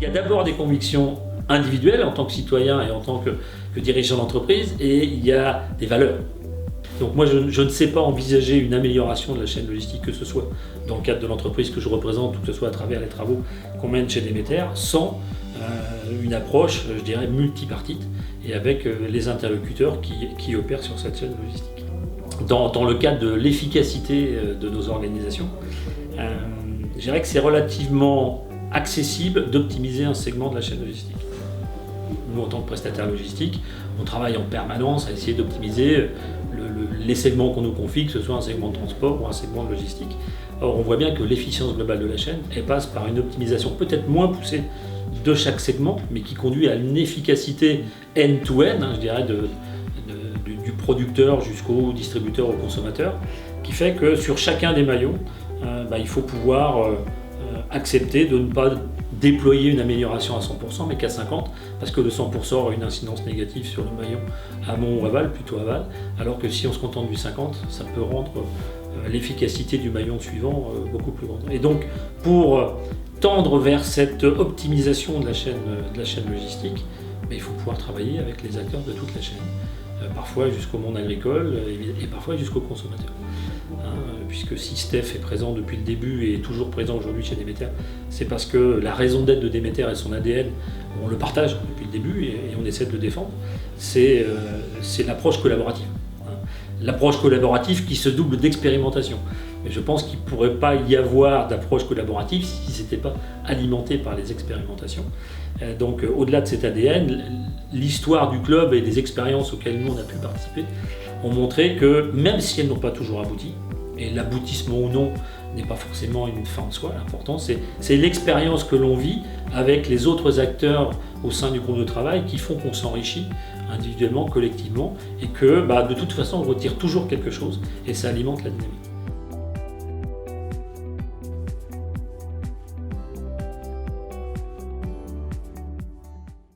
Il y a d'abord des convictions individuelles en tant que citoyen et en tant que dirigeant d'entreprise, et il y a des valeurs. Donc moi, je ne sais pas envisager une amélioration de la chaîne logistique, que ce soit dans le cadre de l'entreprise que je représente ou que ce soit à travers les travaux qu'on mène chez Demeter, sans une approche, je dirais, multipartite et avec les interlocuteurs qui opèrent sur cette chaîne logistique. Dans le cadre de l'efficacité de nos organisations, je dirais que c'est relativement accessible d'optimiser un segment de la chaîne logistique. Nous, en tant que prestataire logistique, on travaille en permanence à essayer d'optimiser les segments qu'on nous confie, que ce soit un segment de transport ou un segment de logistique. Or, on voit bien que l'efficience globale de la chaîne, elle passe par une optimisation peut-être moins poussée de chaque segment, mais qui conduit à une efficacité end-to-end, je dirais, du producteur jusqu'au distributeur, au consommateur, qui fait que sur chacun des maillons, il faut pouvoir accepter de ne pas déployer une amélioration à 100%, mais qu'à 50%, parce que le 100% aura une incidence négative sur le maillon amont ou aval, plutôt aval, alors que si on se contente du 50%, ça peut rendre l'efficacité du maillon suivant beaucoup plus grande. Et donc, pour tendre vers cette optimisation de la chaîne logistique, il faut pouvoir travailler avec les acteurs de toute la chaîne, parfois jusqu'au monde agricole et parfois jusqu'au consommateur. Puisque si Steph est présent depuis le début et est toujours présent aujourd'hui chez Demeter, c'est parce que la raison d'être de Demeter et son ADN, on le partage depuis le début et on essaie de le défendre, c'est l'approche collaborative. L'approche collaborative qui se double d'expérimentation. Mais je pense qu'il ne pourrait pas y avoir d'approche collaborative si ce n'était pas alimenté par les expérimentations. Donc au-delà de cet ADN, l'histoire du club et des expériences auxquelles nous on a pu participer ont montré que même si elles n'ont pas toujours abouti, et l'aboutissement ou non n'est pas forcément une fin en soi, l'important c'est l'expérience que l'on vit avec les autres acteurs au sein du groupe de travail qui font qu'on s'enrichit individuellement, collectivement, et que de toute façon on retire toujours quelque chose et ça alimente la dynamique.